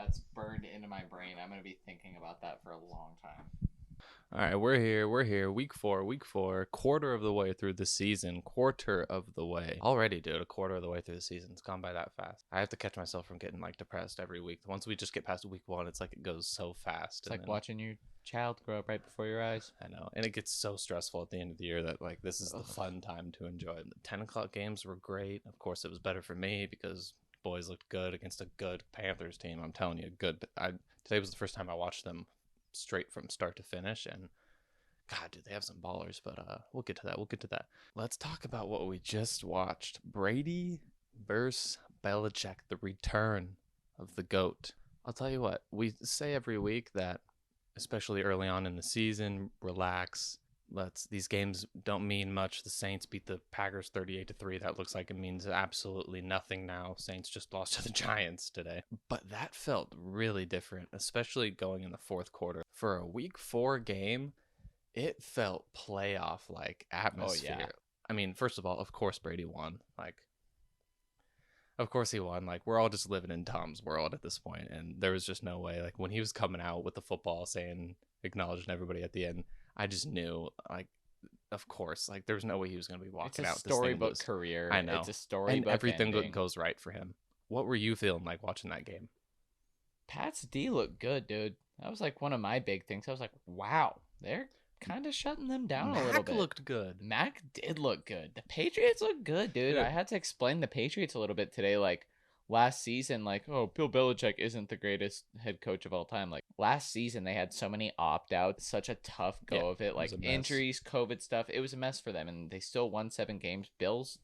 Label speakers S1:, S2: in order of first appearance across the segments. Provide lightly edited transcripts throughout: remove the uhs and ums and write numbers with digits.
S1: that's burned into my brain. I'm going to be thinking about that for a long time.
S2: All right, we're here. We're here. Week four. Quarter of the way through the season. Quarter of the way. Already, dude, a quarter of the way through the season. It's gone by that fast. I have to catch myself from getting depressed every week. Once we just get past week one, it's like it goes so fast.
S1: It's like watching your child grow up right before your eyes.
S2: I know. And it gets so stressful at the end of the year that this is the fun time to enjoy. The 10 o'clock games were great. Of course, it was better for me because boys looked good against a good Panthers team. I'm telling you, good. Today was the first time I watched them straight from start to finish, and God, dude, they have some ballers, but we'll get to that. Let's talk about what we just watched. Brady versus Belichick, the return of the GOAT. I'll tell you what, we say every week that, especially early on in the season, relax. These games don't mean much. The Saints beat the Packers 38-3. That looks like it means absolutely nothing now. Saints just lost to the Giants today. But that felt really different, especially going in the fourth quarter. For a week 4 game, it felt playoff-like atmosphere.
S1: Oh, yeah.
S2: I mean, first of all, of course Brady won. Of course he won. We're all just living in Tom's world at this point, and there was just no way. When he was coming out with the football saying, acknowledging everybody at the end, I just knew, of course, there was no way he was going to be walking out.
S1: It's a storybook career.
S2: I know.
S1: It's a storybook
S2: and everything
S1: ending.
S2: goes right for him. What were you feeling like watching that game?
S1: Pat's D looked good, dude. That was one of my big things. I was like, wow, they're kind of shutting them down a little bit.
S2: Mac looked good.
S1: Mac did look good. The Patriots look good, dude. I had to explain the Patriots a little bit today. Last season, oh, Bill Belichick isn't the greatest head coach of all time. Last season, they had so many opt-outs, such a tough go of it. Injuries, COVID stuff. It was a mess for them, and they still won 7 games. Bills,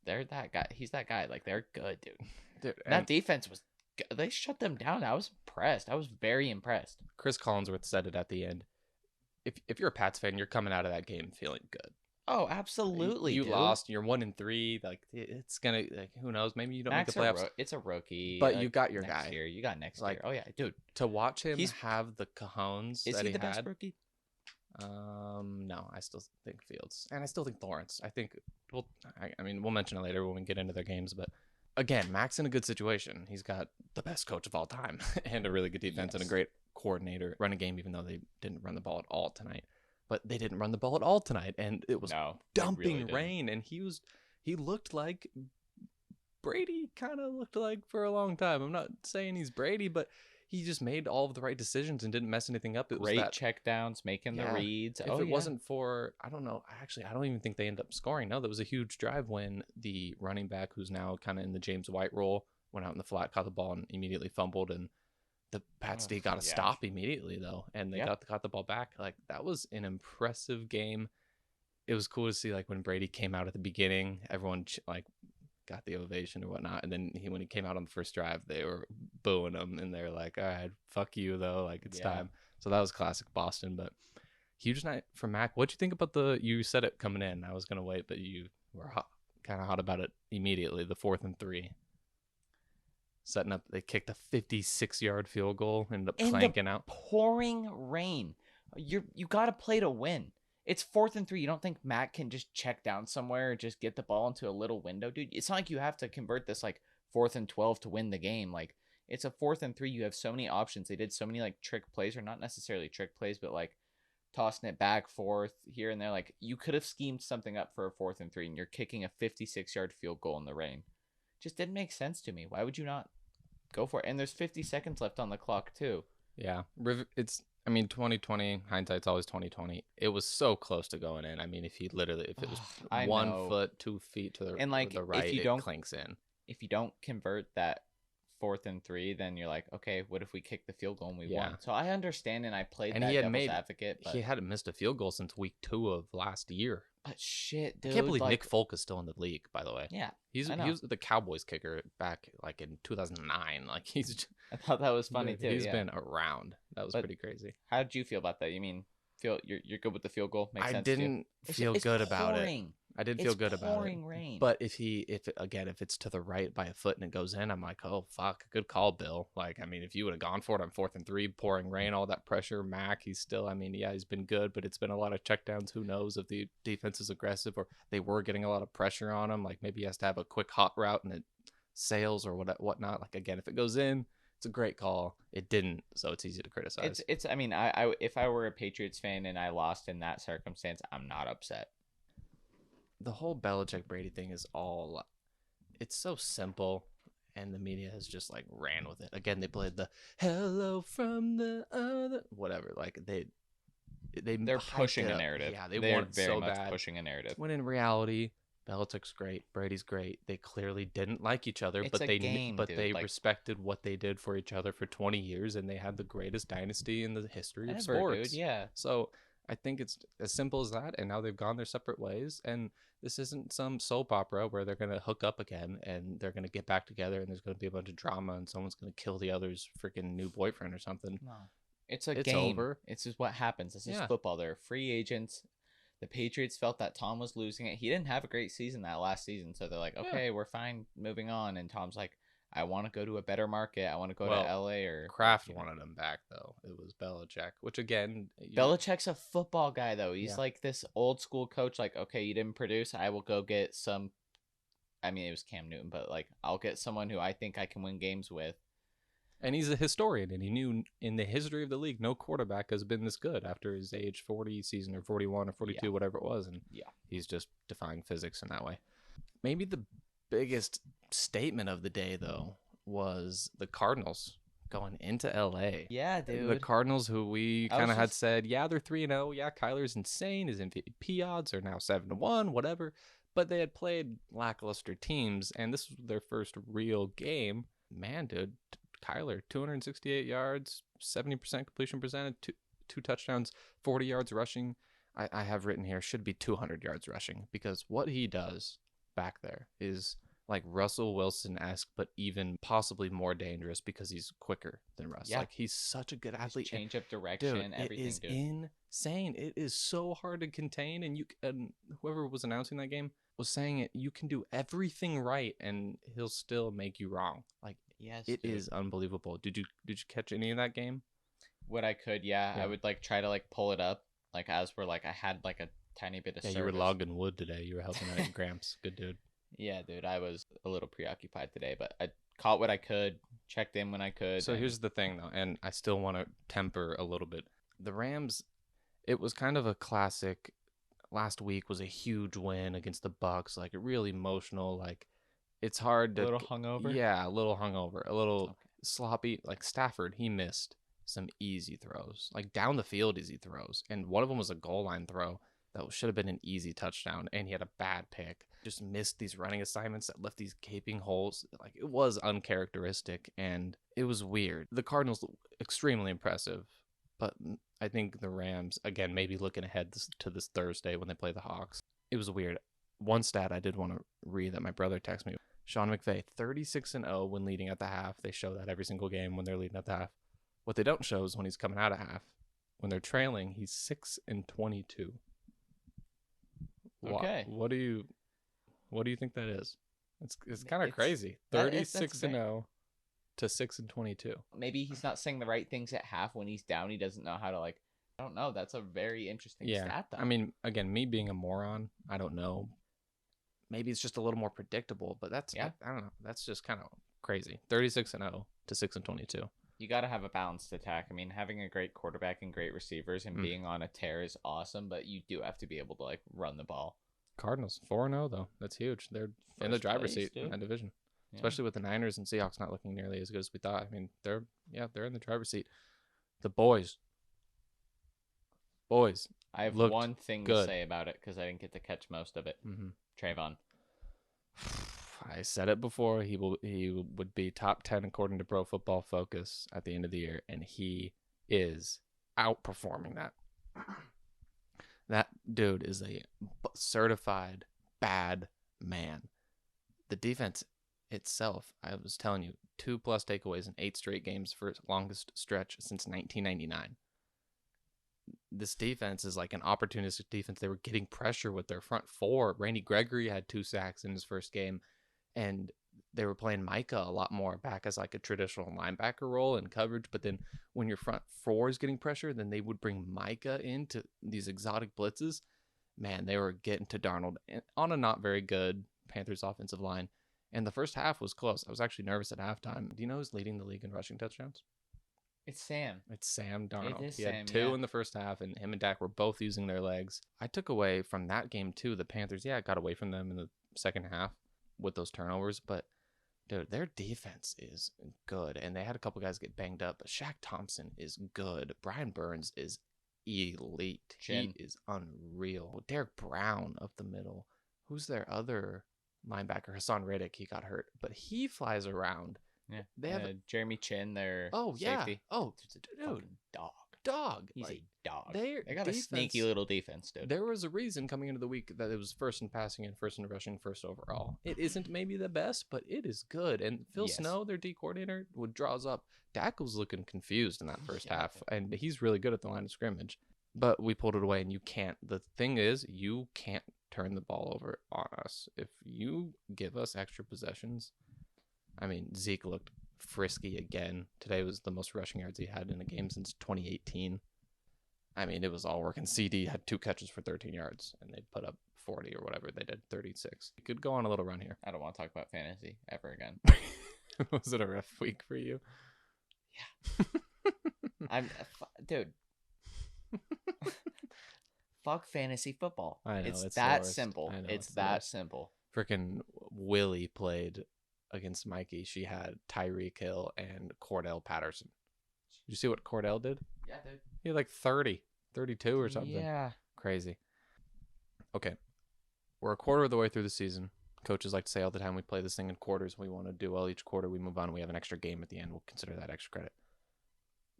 S1: they're that guy. He's that guy. They're good, dude. That defense was good. They shut them down. I was impressed. I was very impressed.
S2: Chris Collinsworth said it at the end. If you're a Pats fan, you're coming out of that game feeling good.
S1: Oh, absolutely.
S2: You
S1: dude.
S2: lost. You're 1-3. It's gonna. Who knows? Maybe you don't make the playoffs.
S1: It's a rookie.
S2: But you got your
S1: next
S2: guy.
S1: Year. You got next year. Oh yeah, dude.
S2: To watch him have the cajones
S1: is
S2: that
S1: he the best
S2: had,
S1: rookie?
S2: No, I still think Fields, and I still think Lawrence. I think we'll mention it later when we get into their games. But again, Mac's in a good situation. He's got the best coach of all time and a really good defense and a great coordinator. Run a game, even though they didn't run the ball at all tonight. But they didn't run the ball at all tonight, and it was dumping rain, and he looked like Brady kind of looked like for a long time. I'm not saying he's Brady, but he just made all of the right decisions and didn't mess anything up. It was
S1: great checkdowns, making the reads.
S2: If it wasn't for, I don't know, actually, I don't even think they ended up scoring. No, there was a huge drive when the running back, who's now kind of in the James White role, went out in the flat, caught the ball, and immediately fumbled, and the Pats D got a stop immediately, though, and they got the ball back. That was an impressive game. It was cool to see, when Brady came out at the beginning, everyone, got the ovation or whatnot, and then when he came out on the first drive, they were booing him, and they're like, all right, fuck you, though, it's time. So that was classic Boston, but huge night for Mac. What'd you think about you said it coming in? I was going to wait, but you were kind of hot about it immediately, the 4th and 3. Setting up, they kicked a 56-yard field goal, ended up clanking out.
S1: Pouring rain. You got to play to win. It's 4th and 3. You don't think Matt can just check down somewhere or just get the ball into a little window, dude? It's not like you have to convert this 4th and 12 to win the game. It's a 4th and 3. You have so many options. They did so many trick plays, or not necessarily trick plays, but tossing it back forth here and there. You could have schemed something up for a 4th and 3, and you're kicking a 56-yard field goal in the rain. Just didn't make sense to me. Why would you not go for it? And there's 50 seconds left on the clock too.
S2: Yeah, it's 2020, hindsight's always 2020. It was so close to going in. If it was 1 foot 2 feet to the, the right, it clinks in.
S1: If you don't convert that 4th and 3, then you're like, okay, what if we kick the field goal and we won? So I understand, and I played that devil's advocate. But
S2: he hadn't missed a field goal since week 2 of last year.
S1: But shit, dude.
S2: I can't believe Nick Folk is still in the league, by the way.
S1: Yeah.
S2: He was the Cowboys kicker back in 2009.
S1: I thought that was funny too.
S2: He's been around. That was pretty crazy.
S1: How did you feel about that? You mean you're good with the field goal? Makes sense.
S2: I didn't feel good about it. I didn't feel good about it.
S1: Pouring rain.
S2: But if it's to the right by a foot and it goes in, I'm like, oh fuck, good call, Bill. If you would have gone for it on 4th and 3, pouring rain, all that pressure, Mac, he's still, he's bbeen good, but it's been a lot of checkdowns. Who knows if the defense is aggressive or they were getting a lot of pressure on him? Maybe he has to have a quick hot route and it sails or whatnot. Again, if it goes in, It's a great call. It didn't, so it's easy to criticize.
S1: It's. I mean, I if I were a Patriots fan and I lost in that circumstance, I'm not upset.
S2: The whole Belichick Brady thing is all. It's so simple, and the media has just like ran with it. Again, they played the "Hello from the other," whatever. Like they're
S1: pushing a narrative.
S2: Yeah, they
S1: They're
S2: want it
S1: very
S2: so
S1: much
S2: bad.
S1: pushing a narrative.
S2: When in reality, Belichick's great, Brady's great. They clearly didn't like each other,
S1: It's
S2: but
S1: a game, dude.
S2: they
S1: Like,
S2: respected what they did for each other for 20 years, and they had the greatest dynasty in the history of
S1: ever,
S2: sports.
S1: dude. Yeah.
S2: So I think it's as simple as that. And now they've gone their separate ways, and this isn't some soap opera where they're gonna hook up again and they're gonna get back together, and there's gonna be a bunch of drama, and someone's gonna kill the other's freaking new boyfriend or something.
S1: No. It's a
S2: It's
S1: game.
S2: over.
S1: It's just what happens. This is
S2: Yeah.
S1: football. They're free agents. The Patriots felt that Tom was losing it. He didn't have a great season that last season, so they're like, okay, we're fine, moving on. And Tom's like, I want to go to a better market. I want to go to LA or
S2: Kraft wanted him back though. It was Belichick, which again,
S1: Belichick's a football guy though. He's
S2: Yeah.
S1: like this old school coach. Like, okay, you didn't produce. I will go get some. I mean, it was Cam Newton, but like, I'll get someone who I think I can win games with.
S2: And he's a historian, and he knew in the history of the league, no quarterback has been this good after his age 40 season or 41 or 42, whatever it was. And he's just defying physics in that way. Maybe the biggest statement of the day, though, was the Cardinals going into LA.
S1: Yeah, dude.
S2: The Cardinals, who we kind of had
S1: just-
S2: said, yeah, they're 3-0. Yeah, Kyler's insane. His MVP odds are now 7-1, whatever. But they had played lackluster teams, and this was their first real game. Man, dude. Kyler, 268 yards, 70% completion percentage, two touchdowns, 40 yards rushing. I have written here should be 200 yards rushing, because what he does back there is like Russell Wilson-esque, but even possibly more dangerous because he's quicker than Russ.
S1: Yeah.
S2: Like, he's such a good athlete.
S1: Change up direction,
S2: Dude,
S1: everything.
S2: it is
S1: dude.
S2: insane. It is so hard to contain, and whoever was announcing that game was saying it. You can do everything right, and he'll still make you wrong. Like,
S1: yes,
S2: it
S1: dude.
S2: is unbelievable. Did you catch any of that game?
S1: What I could, yeah. I would like try to like pull it up, like as we're like I had like a tiny bit of service.
S2: You were logging wood today. You were helping out Gramps. Good dude.
S1: Yeah, dude. I was a little preoccupied today, but I caught what I could, checked in when I could.
S2: So here's the thing, though, and I still want to temper a little bit. The Rams, it was kind of a classic. Last week was a huge win against the Bucks, like really emotional. Like, it's hard to
S1: a little hungover.
S2: Yeah, a little hungover, a little sloppy. Like Stafford, he missed some easy throws, like down the field easy throws, and one of them was a goal line throw that should have been an easy touchdown, and he had a bad pick. Just missed these running assignments that left these gaping holes. Like, it was uncharacteristic, and it was weird. The Cardinals, extremely impressive, but I think the Rams, again, maybe looking ahead to this Thursday when they play the Hawks, it was weird. One stat I did want to read that my brother texted me. Sean McVay, 36-0 when leading at the half. They show that every single game when they're leading at the half. What they don't show is when he's coming out of half. When they're trailing, he's 6-22.
S1: Okay.
S2: What do you think that is? It's kind of crazy. 36-0 to 6-22.
S1: Maybe he's not saying the right things at half. When he's down, he doesn't know how to like. I don't know. That's a very interesting stat, though.
S2: I mean, again, me being a moron, I don't know. Maybe it's just a little more predictable, but that's I don't know. That's just kind of crazy. 36-0 to 6-22.
S1: You got to have a balanced attack. I mean, having a great quarterback and great receivers and being on a tear is awesome, but you do have to be able to like run the ball.
S2: Cardinals 4-0 though. That's huge. They're in the driver's seat in that division, especially with the Niners and Seahawks not looking nearly as good as we thought. I mean, they're in the driver's seat. The boys.
S1: I have one thing to say about it because I didn't get to catch most of it. Trevon.
S2: I said it before. He would be top 10 according to Pro Football Focus at the end of the year, and he is outperforming that. That dude is a certified bad man. The defense itself, I was telling you, 2+ takeaways in 8 straight games for its longest stretch since 1999. This defense is like an opportunistic defense. They were getting pressure with their front four. Randy Gregory had 2 sacks in his first game, and they were playing Micah a lot more back as like a traditional linebacker role in coverage. But then when your front four is getting pressure, then they would bring Micah into these exotic blitzes. Man, they were getting to Darnold on a not very good Panthers offensive line. And the first half was close. I was actually nervous at halftime. Do you know who's leading the league in rushing touchdowns?
S1: It's Sam.
S2: It's Sam Darnold.
S1: It is
S2: He had
S1: Sam,
S2: 2
S1: yeah.
S2: in the first half, and him and Dak were both using their legs. I took away from that game, too, the Panthers. Yeah, got away from them in the second half with those turnovers, but dude, their defense is good, and they had a couple guys get banged up, but Shaq Thompson is good. Brian Burns is elite.
S1: Chin.
S2: He is unreal. Derek Brown up the middle. Who's their other linebacker? Hassan Reddick, he got hurt, but he flies around.
S1: Yeah.
S2: They have
S1: Jeremy Chin, their
S2: Oh, yeah.
S1: safety.
S2: Oh,
S1: He's a
S2: dude.
S1: fucking dog.
S2: Dog.
S1: He's
S2: Like,
S1: a dog.
S2: their
S1: They got a sneaky
S2: defense-
S1: little defense, dude.
S2: There was a reason coming into the week that it was first in passing and first in rushing, first overall. It isn't maybe the best, but it is good. And Phil
S1: Yes.
S2: Snow, their D coordinator, would draws up. Dak was looking confused in that first
S1: Yeah.
S2: half, and he's really good at the line of scrimmage. But we pulled it away, and you can't. The thing is, you can't turn the ball over on us. If you give us extra possessions, I mean, Zeke looked frisky again. Today was the most rushing yards he had in a game since 2018. I mean, it was all working. CD had 2 catches for 13 yards, and they put up 40 or whatever. They did 36. You could go on a little run here.
S1: I don't want to talk about fantasy ever again.
S2: Was it a rough week for you?
S1: Dude. Fuck fantasy football.
S2: I know,
S1: it's
S2: it's
S1: that
S2: the worst.
S1: simple.
S2: I know,
S1: It's
S2: it's the
S1: that
S2: worst.
S1: simple.
S2: Freaking Willie played against Mikey. She had Tyreek Hill and Cordell Patterson. Did you see what Cordell did?
S1: Yeah, dude.
S2: He had like 30, 32 or something.
S1: Yeah.
S2: Crazy. Okay. We're a quarter of the way through the season. Coaches like to say all the time we play this thing in quarters. We want to do well each quarter. We move on. We have an extra game at the end. We'll consider that extra credit.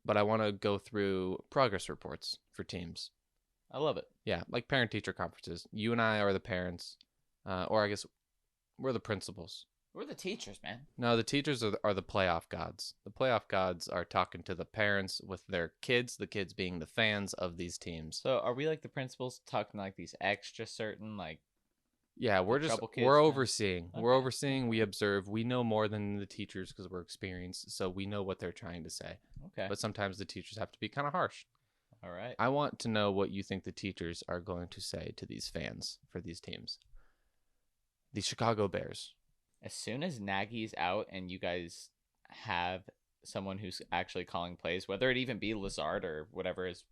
S2: But I want to go through progress reports for teams.
S1: I love it.
S2: Yeah, like parent-teacher conferences. You and I are the parents, or I guess we're the principals.
S1: We're the teachers, man.
S2: No, the teachers are the playoff gods. The playoff gods are talking to the parents with their kids, the kids being the fans of these teams.
S1: So are we like the principals talking like these extra certain like
S2: Yeah, we're just
S1: trouble kids
S2: we're
S1: now?
S2: overseeing. We're
S1: Okay.
S2: overseeing. We observe. We know more than the teachers because we're experienced, so we know what they're trying to say.
S1: okay.
S2: But sometimes the teachers have to be kind of harsh.
S1: All right.
S2: I want to know what you think the teachers are going to say to these fans for these teams. The Chicago Bears.
S1: As soon as Nagy's out and you guys have someone who's actually calling plays, whether it even be Lazard or whatever is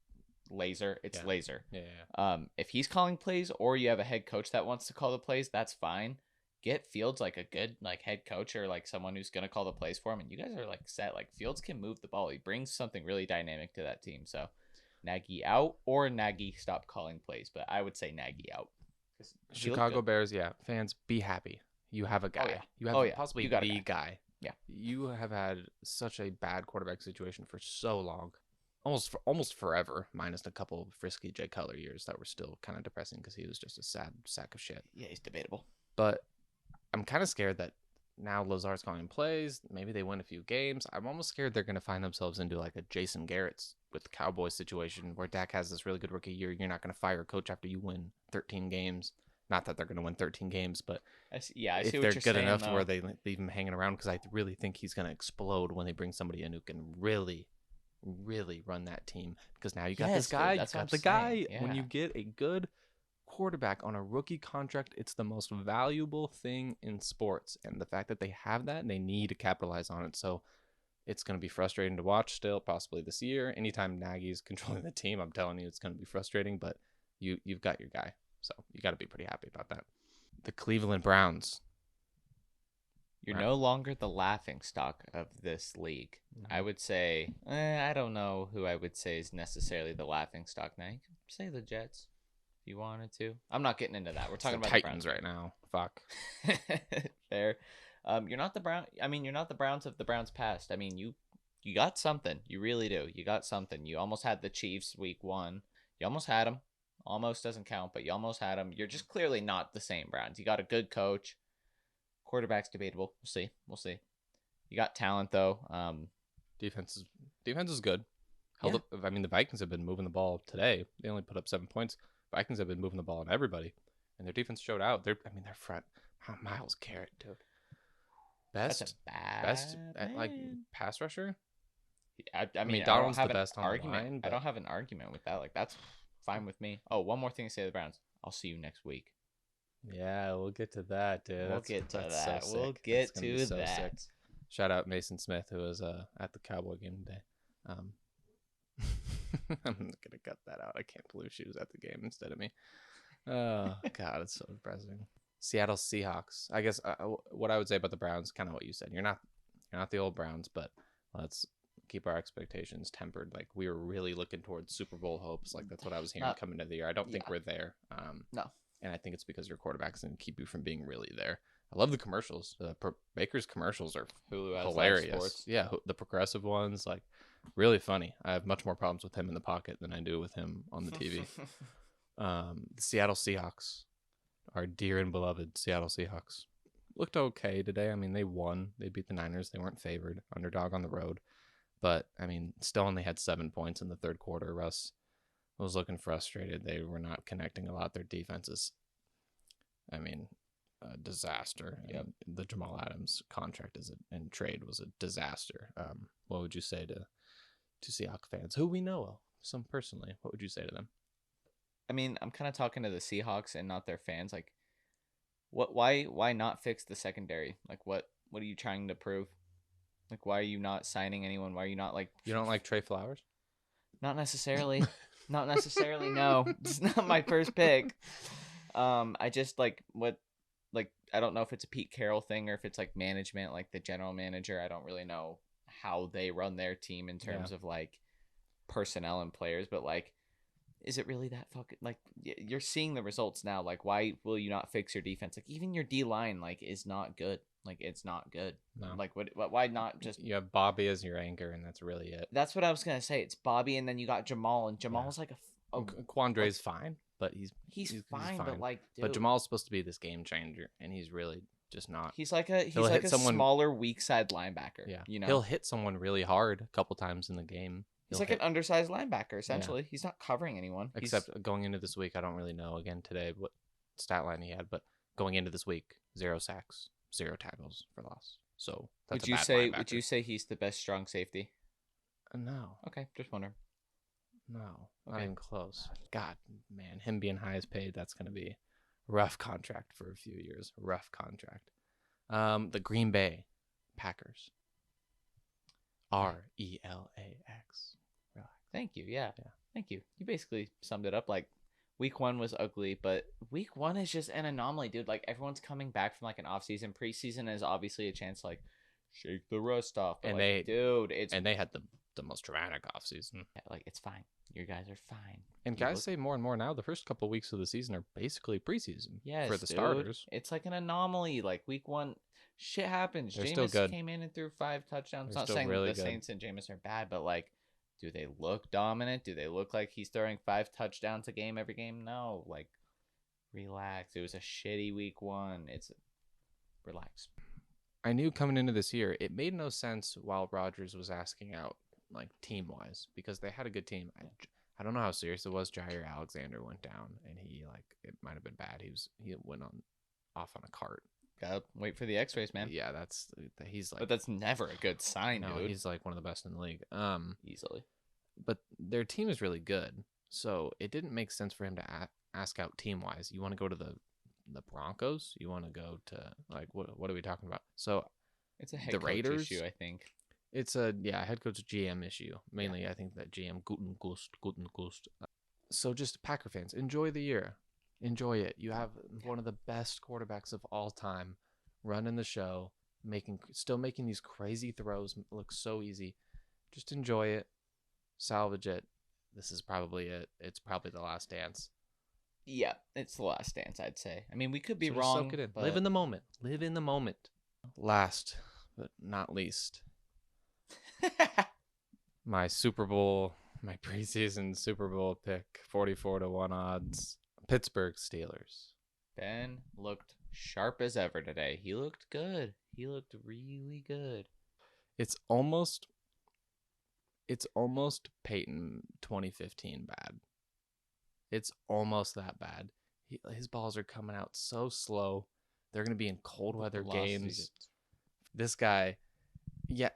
S1: Laser, it's
S2: Yeah.
S1: Laser.
S2: Yeah.
S1: If he's calling plays or you have a head coach that wants to call the plays, that's fine. Get Fields like a good like head coach or like someone who's gonna call the plays for him, and you guys are like set. Like Fields can move the ball. He brings something really dynamic to that team. So Nagy out or Nagy stop calling plays, but I would say Nagy out. 'Cause he looked
S2: Chicago
S1: good.
S2: Bears, yeah. Fans, be happy. You have a guy.
S1: yeah.
S2: You have
S1: Oh, yeah.
S2: possibly
S1: You got a
S2: the guy.
S1: Yeah.
S2: You have had such a bad quarterback situation for so long. Almost forever, minus a couple of frisky Jay Cutler years that were still kind of depressing because he was just a sad sack of shit.
S1: Yeah, he's debatable.
S2: But I'm kind of scared that now Lazard's calling plays. Maybe they win a few games. I'm almost scared they're going to find themselves into like a Jason Garrett's with the Cowboys situation where Dak has this really good rookie year. You're not going to fire a coach after you win 13 games. Not that they're going to win 13 games, but
S1: I see
S2: if
S1: what
S2: they're
S1: you're
S2: good
S1: saying,
S2: enough
S1: though.
S2: to where they leave him hanging around, because I really think he's going to explode when they bring somebody in who can really run that team. Because now you got
S1: Yes,
S2: this guy,
S1: dude, that's
S2: you
S1: what
S2: got the
S1: I'm
S2: guy.
S1: saying,
S2: When you
S1: yeah.
S2: get a good quarterback on a rookie contract, it's the most valuable thing in sports. And the fact that they have that, and they need to capitalize on it. So it's going to be frustrating to watch still, possibly this year. Anytime Nagy's controlling the team, I'm telling you, it's going to be frustrating. But you've got your guy, so you got to be pretty happy about that. The Cleveland Browns.
S1: You're
S2: Right.
S1: no longer the laughing stock of this league. I would say, I don't know who I would say is necessarily the laughing stock now. You can say the Jets if you wanted to. I'm not getting into that. We're talking
S2: the
S1: about
S2: Titans
S1: the
S2: right now. Fuck.
S1: Browns. Fair. You're not the Brown. I mean, you're not the Browns of the Browns past. I mean, you got something. You really do. You got something. You almost had the Chiefs week 1. You almost had them. Almost doesn't count, but you almost had them. You're just clearly not the same Browns. You got a good coach. Quarterback's debatable. We'll see. You got talent though.
S2: Defense is good. Held
S1: Yeah.
S2: up, I mean, the Vikings have been moving the ball today. They only put up 7 points. Vikings have been moving the ball on everybody, and their defense showed out. Their front. Miles Garrett, dude.
S1: That's
S2: Best
S1: a bad
S2: best like
S1: man.
S2: pass rusher.
S1: I
S2: mean,
S1: mean, I
S2: Donald's
S1: don't have
S2: the
S1: an
S2: best on the
S1: argument.
S2: line,
S1: I
S2: but-
S1: don't have an argument with that. Like that's fine with me. Oh, one more thing to say to the Browns. I'll see you next week.
S2: Yeah, we'll get to that, dude.
S1: We'll get to
S2: that's
S1: that.
S2: So
S1: We'll
S2: sick.
S1: get
S2: That's gonna be
S1: to
S2: so sick.
S1: that.
S2: Shout out Mason Smith, who was at the Cowboy game today. Um, I'm gonna cut that out. I can't believe she was at the game instead of me. Oh God, it's so depressing. Seattle Seahawks. I guess what I would say about the Browns, kind of what you said. You're not the old Browns, but let's keep our expectations tempered. Like we were really looking towards Super Bowl hopes. Like that's what I was hearing coming into the year. I don't think we're there.
S1: No.
S2: And I think it's because your quarterback's going to keep you from being really there. I love the commercials. Baker's commercials are
S1: Hulu has
S2: hilarious.
S1: live sports.
S2: Yeah, the progressive ones, like really funny. I have much more problems with him in the pocket than I do with him on the TV. The Seattle Seahawks, our dear and beloved Seattle Seahawks, looked okay today. I mean, they won. They beat the Niners. They weren't favored. Underdog on the road. But, I mean, still only had 7 points in the third quarter. Russ was looking frustrated. They were not connecting a lot. Their defense is, I mean, a disaster.
S1: Yep.
S2: And the Jamal Adams contract and trade was a disaster. What would you say to Seahawks fans who we know some personally? What would you say to them?
S1: I mean, I'm kind of talking to the Seahawks and not their fans. Like, why not fix the secondary? Like, what are you trying to prove? Like, why are you not signing anyone? Why are you not like?
S2: You don't like Trey Flowers?
S1: Not necessarily. Not necessarily. No, it's not my first pick. I just like I don't know if it's a Pete Carroll thing or if it's like management, like the general manager. I don't really know how they run their team in terms of like personnel and players, but like, is it really that fucking like you're seeing the results now? Like, why will you not fix your defense? Like, even your D line like is not good. Like, it's not good.
S2: No.
S1: Like, why not just?
S2: You have Bobby as your anchor, and that's really it.
S1: That's what I was gonna say. It's Bobby, and then you got Jamal, and Jamal's like
S2: Quandre's fine, but he's
S1: fine, but like, dude,
S2: but Jamal's supposed to be this game changer, and he's really just not.
S1: He's like a smaller, weak side linebacker.
S2: Yeah,
S1: you know,
S2: he'll hit someone really hard a couple times in the game.
S1: He's like an undersized linebacker, essentially. Yeah. He's not covering anyone.
S2: Except going into this week, I don't really know again today what stat line he had, but going into this week, 0 sacks, 0 tackles for loss. So that's
S1: would you say he's the best strong safety?
S2: No.
S1: Okay, just wondering.
S2: No, not even close. God, man, him being highest paid, that's going to be a rough contract for a few years. Rough contract. The Green Bay Packers. RELAX.
S1: Thank you. Yeah. Thank you. You basically summed it up. Like, week 1 was ugly, but week 1 is just an anomaly, dude. Like, everyone's coming back from like an off season. Preseason is obviously a chance to like shake the rust off. But, and like, they
S2: had the most dramatic off season.
S1: Like, it's fine. You guys are fine.
S2: And guys say more and more now. The first couple of weeks of the season are basically preseason.
S1: Yes,
S2: for the starters.
S1: It's like an anomaly. Like, week 1, shit happens.
S2: They're still good.
S1: Came in and threw 5 touchdowns.
S2: They're
S1: Not saying
S2: really
S1: the Saints and Jameis are bad, but like, do they look dominant? Do they look like he's throwing 5 touchdowns a game every game? No. Like, relax. It was a shitty week 1. Relax.
S2: I knew coming into this year, it made no sense while Rodgers was asking out, like, team-wise, because they had a good team. I don't know how serious it was. Jair Alexander went down, and it might have been bad. He went off on a cart.
S1: Gotta wait for the X-rays, man.
S2: Yeah, he's like.
S1: But that's never a good sign, dude.
S2: He's like one of the best in the league.
S1: Easily.
S2: But their team is really good, so it didn't make sense for him to ask out team-wise. You want to go to the Broncos? You want to go to like what are we talking about? So
S1: it's a head coach issue, I think.
S2: It's a head coach GM issue mainly. Yeah. I think that GM Guten Gust. So just Packer fans, enjoy the year, enjoy it. You have one of the best quarterbacks of all time running the show, still making these crazy throws look so easy. Just enjoy it, salvage it. This is probably it. It's probably the last dance.
S1: Yeah, it's the last dance, I'd say. I mean, we could be
S2: so
S1: wrong.
S2: Soak it in. But... Live in the moment. Live in the moment. Last but not least, my preseason Super Bowl pick, 44-1 odds, Pittsburgh Steelers.
S1: Ben looked sharp as ever today. He looked good. He looked really good.
S2: It's almost Peyton 2015 bad. It's almost that bad. His balls are coming out so slow. They're going to be in cold weather games. This guy,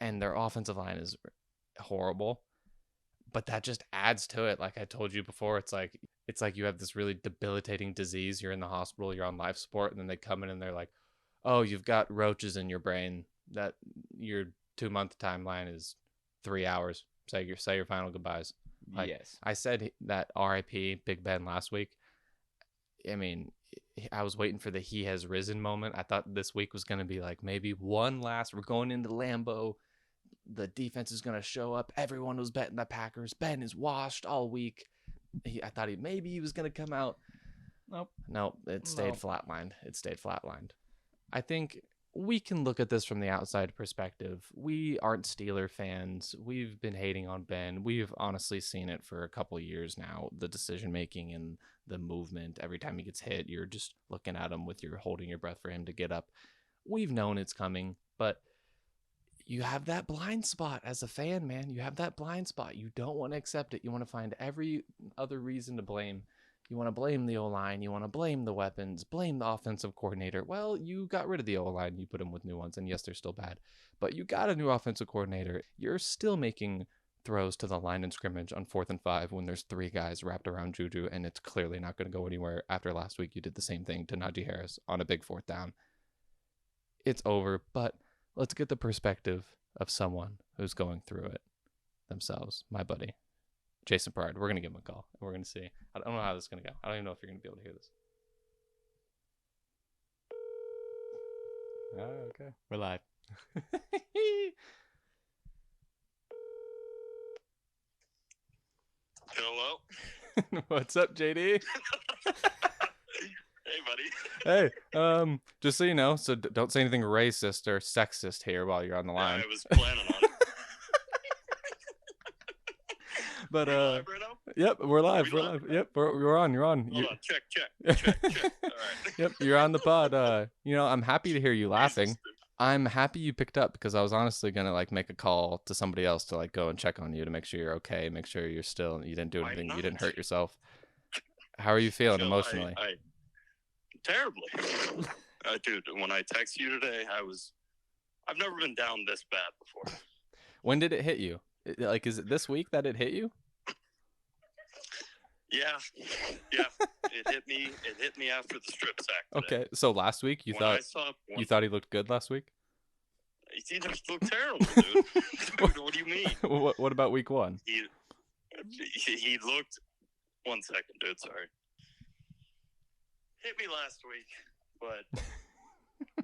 S2: and their offensive line is horrible. But that just adds to it. Like I told you before, it's like it's like you have this really debilitating disease. You're in the hospital, you're on life support, and then they come in and they're like, oh, you've got roaches in your brain. That your 2-month timeline is 3 hours. Say your final goodbyes. Like,
S1: Yes.
S2: I said that R.I.P. Big Ben last week. I mean, I was waiting for the he has risen moment. I thought this week was going to be like maybe one last. We're going into Lambeau. The defense is going to show up. Everyone was betting the Packers. Ben is washed all week. I thought maybe he was going to come out. Nope. It stayed flatlined. I think we can look at this from the outside perspective. We aren't Steeler fans. We've been hating on Ben. We've honestly seen it for a couple of years now. The decision making and the movement. Every time he gets hit, you're just looking at him with your holding your breath for him to get up. We've known it's coming, but you have that blind spot as a fan, man. You have that blind spot. You don't want to accept it. You want to find every other reason to blame. You want to blame the O-line. You want to blame the weapons. Blame the offensive coordinator. Well, you got rid of the O-line. You put them with new ones. And yes, they're still bad. But you got a new offensive coordinator. You're still making throws to the line and scrimmage on 4th and 5 when there's 3 guys wrapped around Juju. And it's clearly not going to go anywhere. After last week, you did the same thing to Najee Harris on a big 4th down. It's over. But let's get the perspective of someone who's going through it themselves. My buddy, Jason Pride. We're going to give him a call. We're going to see. I don't know how this is going to go. I don't even know if you're going to be able to hear this. Oh, okay. We're live.
S3: Hello.
S2: What's up, JD?
S3: Hey, buddy.
S2: Hey, just so you know, so don't say anything racist or sexist here while you're on the line.
S3: I was planning on it.
S2: But
S3: We're live right now?
S2: yep, we're live.
S3: We
S2: We're
S3: live?
S2: live. Yep, you're on. You're on.
S3: Hold on. Check. All right.
S2: Yep, you're on the pod. I'm happy to hear you laughing.
S3: Jesus,
S2: I'm happy you picked up because I was honestly gonna make a call to somebody else to go and check on you to make sure you're okay, make sure you didn't do
S3: Why
S2: anything, you
S3: not?
S2: didn't hurt yourself. How are you feeling
S3: Phil,
S2: emotionally?
S3: Terribly. Dude, when I texted you today, I've never been down this bad before.
S2: When did it hit you? Is it this week that it hit you?
S3: Yeah. It hit me after the strip sack today.
S2: Okay, so last week you thought he looked good last week?
S3: He just looked terrible, dude. Dude, what do you mean?
S2: What about week 1?
S3: He looked. 1 second, dude. Sorry. Hit me last week, but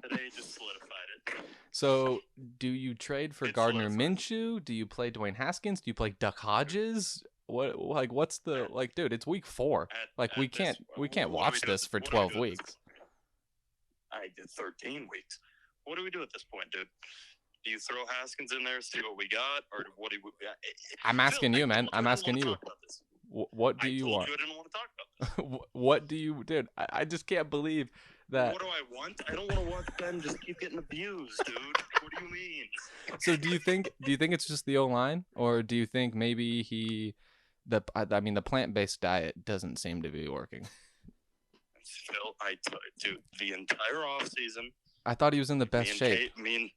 S3: today just solidified it.
S2: So, do you trade for
S3: It's
S2: Gardner
S3: solidified.
S2: Minshew? Do you play Dwayne Haskins? Do you play Duck Hodges? What's the dude? It's week 4. We can't watch this for 12 weeks.
S3: I did 13 weeks. What do we do at this point, dude? Do you throw Haskins in there, see what we got, or what do we?
S2: I'm asking you, man. I'm
S3: I
S2: asking
S3: didn't
S2: you.
S3: wanna talk about this.
S2: What do you want?
S3: I told you I didn't want to talk about this.
S2: What do you, dude? I just can't believe that.
S3: What do I want? I don't want to watch Ben just keep getting abused, dude. What do you mean?
S2: So do you think it's just the O-line, or do you think maybe the plant-based diet doesn't seem to be working?
S3: Phil, dude, the entire offseason.
S2: I thought he was in the best shape.
S3: Me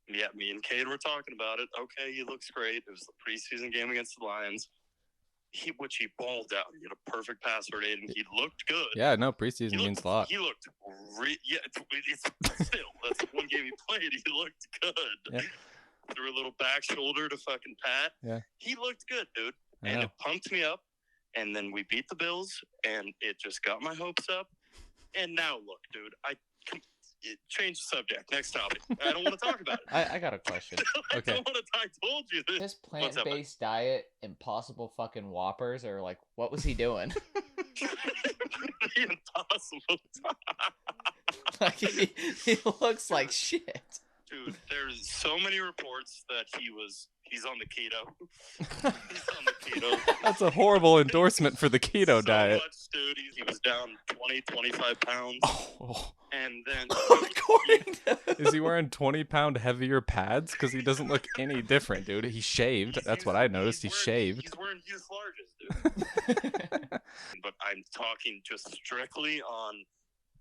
S3: and Cade were talking about it. Okay, he looks great. It was the preseason game against the Lions. He balled out. He had a perfect passer rate, and he looked good.
S2: Yeah, no, preseason means a lot.
S3: He looked it's still, that's one game he played. He looked good.
S2: Yeah.
S3: Threw a little back shoulder to fucking Pat.
S2: Yeah.
S3: He looked good, dude. And it pumped me up. And then we beat the Bills, and it just got my hopes up. And now look, dude, change the subject. Next topic. I don't want to talk about it.
S2: I got a question.
S3: Okay. I told you this.
S1: This plant-based diet, Impossible fucking Whoppers, or what was he doing?
S3: The Impossible.
S1: he looks like shit.
S3: Dude, there's so many reports that he's on the keto. He's on the keto.
S2: That's a horrible endorsement for the keto diet.
S3: Much, dude. He was down 20, 25 pounds.
S2: Oh.
S3: And then
S2: is he wearing 20-pound heavier pads? Because he doesn't look any different, dude. He shaved. That's what I noticed. He shaved.
S3: He's wearing youth larges, dude. But I'm talking just strictly on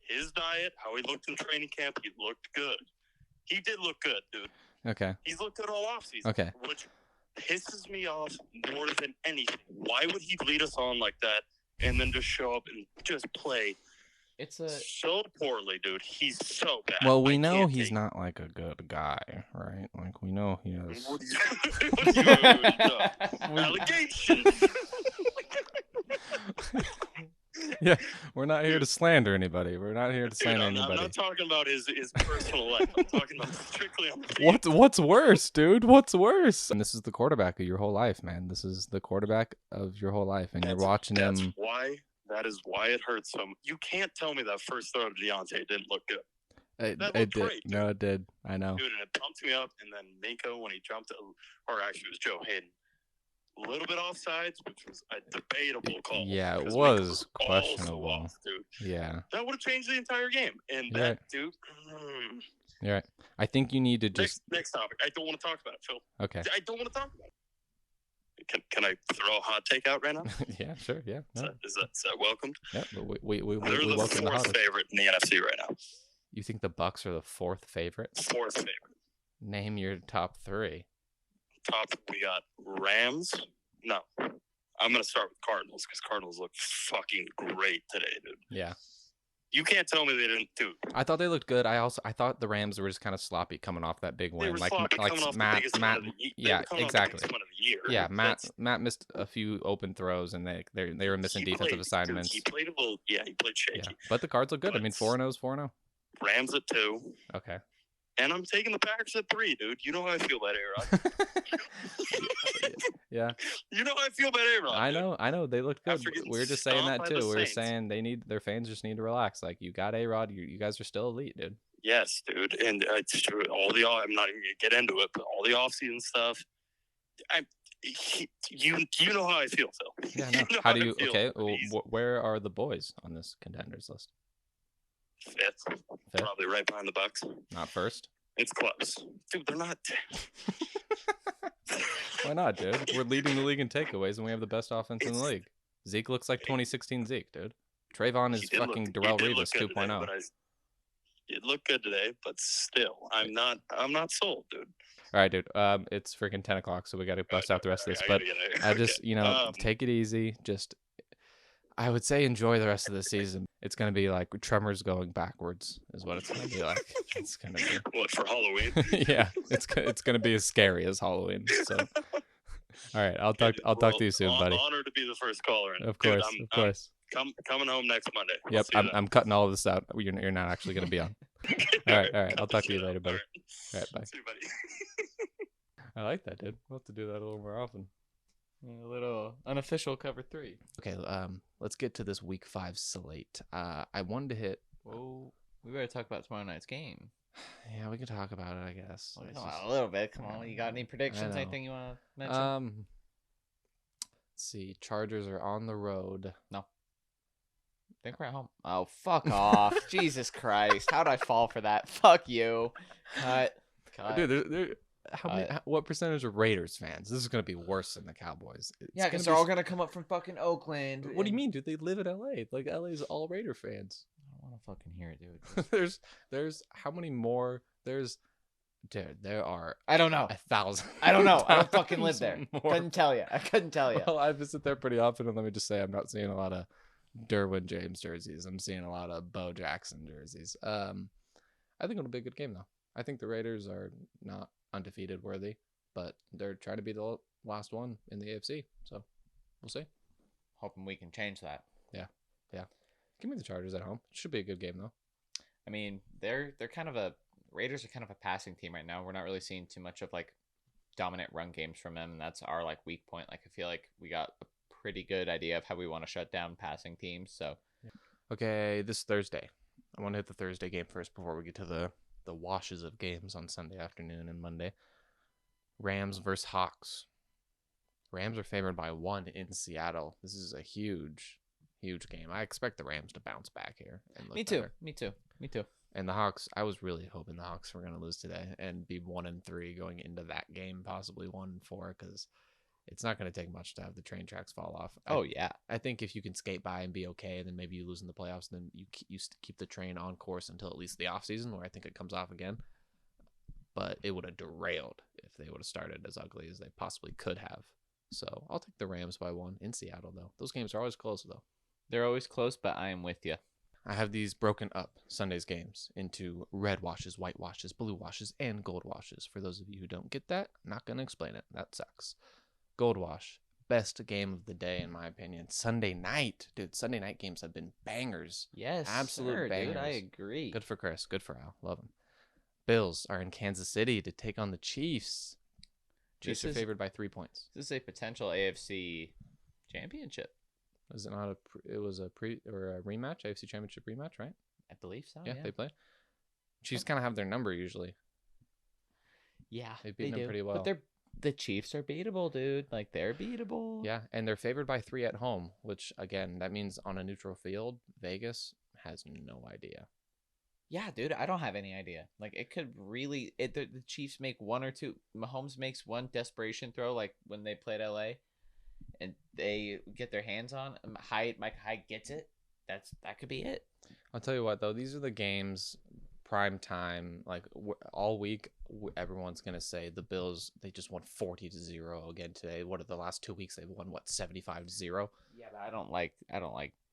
S3: his diet, how he looked in training camp. He looked good. He did look good, dude.
S2: Okay.
S3: He's looked good all offseason.
S2: Okay.
S3: Which pisses me off more than anything. Why would he lead us on like that and then just show up and just play
S1: It's a
S3: so poorly, dude. He's so bad.
S2: Well, we
S3: I
S2: know
S3: can't
S2: he's
S3: take-
S2: not like a good guy, right? Like we know he has.
S3: What do you allegations?
S2: Yeah, we're not here to slander anybody. We're not here to
S3: Dude,
S2: slander
S3: I'm
S2: anybody.
S3: not talking about his personal life. I'm talking about strictly on the field.
S2: What's worse, dude? What's worse? And this is the quarterback of your whole life, man. This is the quarterback of your whole life, and you're watching him.
S3: That is why it hurts so much. You can't tell me that first throw to Deontay didn't look good.
S2: It
S3: That
S2: did.
S3: looked great, dude.
S2: No, it did. I know.
S3: Dude, and it pumped me up. And then Minko, when he jumped, or actually it was Joe Hayden, a little bit offsides, which was a debatable call.
S2: Yeah, it
S3: because
S2: was
S3: Minko also
S2: questionable.
S3: off, dude.
S2: Yeah.
S3: That would have changed the entire game. And
S2: You're
S3: that
S2: right.
S3: dude.
S2: You're right. I think you need to just.
S3: Next topic. I don't want to talk about it, Phil.
S2: Okay.
S3: I don't want to talk about it. Can I throw a hot take out right now?
S2: Yeah, sure. Yeah. No.
S3: Is that welcomed?
S2: Yeah, but we
S3: They're the
S2: welcome the
S3: fourth
S2: hottest.
S3: favorite in the NFC right now.
S2: You think the Bucks are the fourth favorite?
S3: Fourth favorite.
S2: Name your top three.
S3: Top, we got Rams. No. I'm going to start with Cardinals because Cardinals look fucking great today, dude.
S2: Yeah.
S3: You can't tell me they didn't do.
S2: I thought they looked good. I thought the Rams were just kind of sloppy coming off that big
S3: They
S2: win.
S3: were
S2: Like
S3: sloppy coming off
S2: Matt
S3: the biggest
S2: Matt
S3: one of the year.
S2: yeah, exactly.
S3: One of the year.
S2: Yeah, Matt missed a few open throws and they were missing defensive assignments.
S3: He played a little. Yeah, he played shaky.
S2: Yeah. But the Cards look good. I mean, 4-0 is 4-0.
S3: Rams at 2.
S2: Okay.
S3: And I'm taking the Packers at 3, dude. You know how I feel about A-Rod.
S2: Yeah.
S3: You know how I feel about A-Rod.
S2: I know. They look good.
S3: After getting
S2: We were just saying that
S3: stomped by
S2: too.
S3: the
S2: We were
S3: Saints.
S2: saying their fans just need to relax. Like, you got A-Rod, you guys are still elite, dude.
S3: Yes, dude. And it's true. I'm not even going to get into it, but all the offseason stuff. You know how I feel, Phil.
S2: Yeah,
S3: You
S2: no.
S3: know
S2: How do
S3: I
S2: you
S3: feel.
S2: okay? Well,
S3: He's
S2: where are the boys on this contenders list?
S3: fifth. Probably right behind the Bucks.
S2: Not first?
S3: It's close. Dude, they're not.
S2: Why not, dude? We're leading the league in takeaways, and we have the best offense in the league. Zeke looks like 2016 Zeke, dude. Trayvon is fucking Darrell Revis 2.0.
S3: It looked good today, but still, I'm not sold, dude.
S2: All right, dude. It's freaking 10 o'clock, so we got to bust out the rest of this. But I just, take it easy. Just, I would say enjoy the rest of the season. It's going to be like Tremors going backwards is what it's going to be like. It's going to be.
S3: What, for Halloween?
S2: Yeah, it's going to be as scary as Halloween. So, all right, I'll talk to you soon, buddy.
S3: Honored to be the first caller. And
S2: Of course,
S3: dude,
S2: of course.
S3: Coming home next Monday.
S2: Yep, I'm cutting all of this out. You're not actually going to be on. All right. I'll talk to you later, buddy. All right, bye.
S3: See you, buddy.
S2: I like that, dude. We'll have to do that a little more often.
S1: A little unofficial cover 3.
S2: Okay, let's get to this week 5 slate. I wanted to hit.
S1: Whoa, we better talk about tomorrow night's game.
S2: Yeah, we can talk about it, I guess.
S1: Well,
S2: It's
S1: come
S2: just-
S1: on, a little bit. Come on, you got any predictions?
S2: know.
S1: Anything you want to mention?
S2: Let's see. Chargers are on the road.
S1: I think we're at home. Oh, fuck off! Jesus Christ! How'd I fall for that? Fuck you. Cut.
S2: Dude, what percentage of Raiders fans? This is gonna be worse than the Cowboys.
S1: Yeah, because they're all gonna come up from fucking Oakland.
S2: What do you mean, dude? They live in LA. Like LA's all Raider fans.
S1: I don't want to fucking hear it, dude.
S2: there's how many more? Dude, there are.
S1: I don't know.
S2: 1,000.
S1: I don't know. I don't fucking live there.
S2: more.
S1: Couldn't tell you. I couldn't tell you.
S2: Well, I visit there pretty often, and let me just say, I'm not seeing a lot of Derwin James jerseys. I'm seeing a lot of Bo Jackson jerseys. I think it'll be a good game, though. I think the Raiders are not undefeated worthy, but they're trying to be the last one in the AFC. So we'll see.
S1: Hoping we can change that.
S2: Yeah. Give me the Chargers at home. Should be a good game, though.
S1: I mean, Raiders are kind of a passing team right now. We're not really seeing too much of like dominant run games from them, and that's our like weak point. Like I feel like we got a pretty good idea of how we want to shut down passing teams. So
S2: Okay, this Thursday. I want to hit the Thursday game first before we get to the washes of games on Sunday afternoon and Monday. Rams versus Hawks. Rams are favored by 1 in Seattle. This is a huge game. I expect the Rams to bounce back here and look better.
S1: Me too.
S2: And the Hawks, I was really hoping the Hawks were going to lose today and be 1-3 going into that game, possibly 1-4, because it's not going to take much to have the train tracks fall off.
S1: Oh, yeah.
S2: I think if you can skate by and be okay, and then maybe you lose in the playoffs, then you keep the train on course until at least the offseason, where I think it comes off again. But it would have derailed if they would have started as ugly as they possibly could have. So I'll take the Rams by 1 in Seattle, though. Those games are always close, though.
S1: They're always close, but I am with you.
S2: I have these broken up Sunday's games into red washes, white washes, blue washes, and gold washes. For those of you who don't get that, I'm not going to explain it. That sucks. Gold wash, best game of the day in my opinion. Sunday night, dude. Sunday night games have been bangers.
S1: Yes,
S2: Absolute
S1: sir,
S2: bangers.
S1: dude. I agree.
S2: Good for Chris. Good for Al. Love him. Bills are in Kansas City to take on the Chiefs. Chiefs are favored by 3 points.
S1: This is a potential AFC championship.
S2: Was it not it was a rematch, AFC Championship rematch, right?
S1: I believe so.
S2: Yeah, they play. Chiefs kind of have their number usually.
S1: Yeah,
S2: They've beaten them pretty well.
S1: But the Chiefs are beatable, dude. Like, they're beatable.
S2: Yeah, and they're favored by 3 at home, which again, that means on a neutral field, Vegas has no idea.
S1: Yeah, dude, I don't have any idea. Like, it could really the Chiefs make one or two. Mahomes makes one desperation throw, like when they played LA, and they get their hands on Mike Hyde gets it. That could be it.
S2: I'll tell you what though, these are the games prime time, like all week everyone's gonna say the Bills, they just won 40-0 again today. What are the last 2 weeks they've won 75-0?
S1: Yeah, but I don't like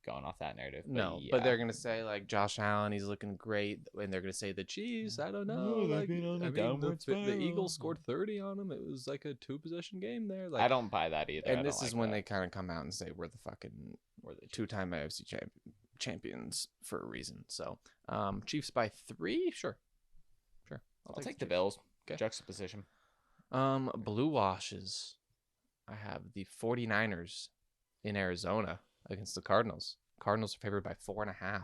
S1: going off that narrative. But
S2: no,
S1: yeah.
S2: but they're gonna say like Josh Allen, he's looking great, and they're gonna say the Chiefs, I don't know, like, the Eagles scored 30 on them. It was like a 2-possession game there. Like,
S1: I don't buy that either.
S2: and this is when they kind of come out and say we're the 2-time AFC champions for a reason. So Chiefs by 3, sure.
S1: I'll take the Bills.
S2: Okay.
S1: Juxtaposition.
S2: Blue washes. I have the 49ers in Arizona against the Cardinals. Cardinals are favored by 4.5.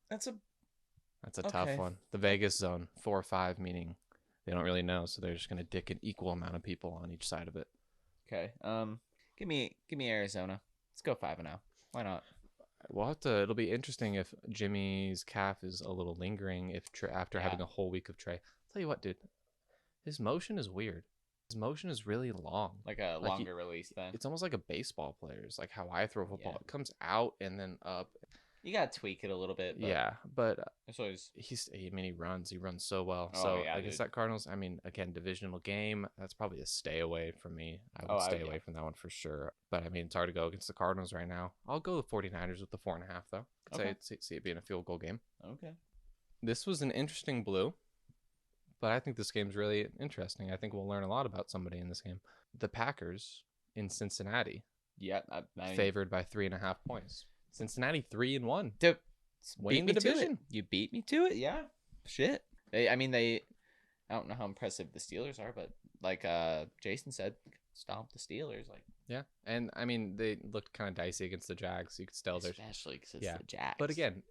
S2: That's a tough one. The Vegas zone, 4 or 5, meaning they don't really know, so they're just gonna dick an equal amount of people on each side of it.
S1: Okay. Give me Arizona. Let's go 5-0. Why not?
S2: We'll have to. It'll be interesting if Jimmy's calf is a little lingering after having a whole week of Trey. I'll tell you what, dude. His motion is weird. His motion is really long.
S1: Like a longer release then.
S2: It's almost like a baseball player's, like how I throw football.
S1: Yeah.
S2: It comes out and then up.
S1: You gotta tweak it a little bit. But
S2: yeah, but he runs so well.
S1: Oh,
S2: so
S1: yeah,
S2: against that Cardinals, I mean, again, divisional game. That's probably a stay away from me. I would stay away from that one for sure. But I mean, it's hard to go against the Cardinals right now. I'll go the 49ers with the 4.5 though. See it being a field goal game.
S1: Okay.
S2: This was an interesting blue, but I think this game's really interesting. I think we'll learn a lot about somebody in this game. The Packers in Cincinnati.
S1: Yeah,
S2: favored by 3.5 points. Cincinnati 3-1.
S1: Dude,
S2: winning the division.
S1: You beat me to it. Yeah. Shit. I don't know how impressive the Steelers are, but like Jason said, stomp the Steelers. Like,
S2: yeah, and I mean they looked kind of dicey against the Jags. You could tell
S1: especially because it's the Jags.
S2: But again,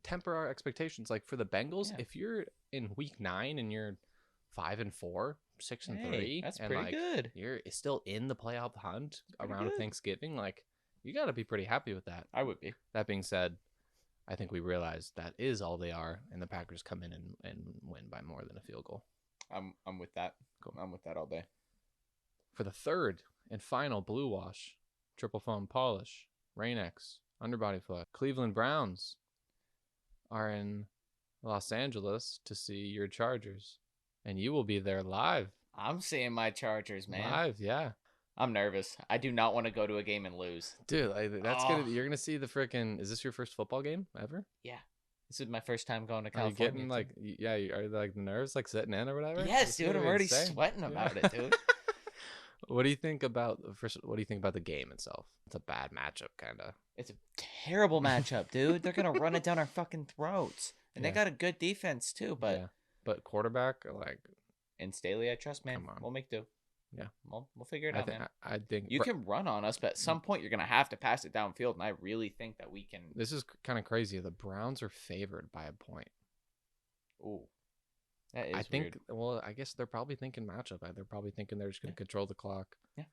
S2: temper our expectations. Like for the Bengals, if you're in week 9 and you're 5-4, 6-3,
S1: that's
S2: and
S1: pretty good.
S2: You're still in the playoff hunt around Thanksgiving. Like, you got to be pretty happy with that.
S1: I would be.
S2: That being said, I think we realize that is all they are, and the Packers come in and win by more than a field goal.
S1: I'm with that. Cool. I'm with that all day.
S2: For the third and final blue wash, triple foam polish, Rain-X, underbody flood, Cleveland Browns are in Los Angeles to see your Chargers, and you will be there live.
S1: I'm seeing my Chargers, man.
S2: Live, yeah.
S1: I'm nervous. I do not want to go to a game and lose.
S2: Dude, you're gonna see the freaking. Is this your first football game ever?
S1: Yeah. This is my first time going to
S2: Are
S1: California.
S2: you getting are like the nerves like setting in or whatever?
S1: Yes, dude. I'm already sweating about it, dude.
S2: What do you think about the game itself? It's a bad matchup, kind of.
S1: It's a terrible matchup, dude. They're gonna run it down our fucking throats, and they got a good defense too. But
S2: quarterback, like,
S1: and Staley, I trust, man. We'll make do.
S2: Yeah,
S1: we'll figure it out, man.
S2: I think
S1: you can run on us, but at some point you're gonna have to pass it downfield, and I really think that we can.
S2: This is kind of crazy. The Browns are favored by a point.
S1: Ooh, that is.
S2: Weird. Well, I guess they're probably thinking matchup. They're probably thinking they're just gonna control the clock.
S1: Yeah.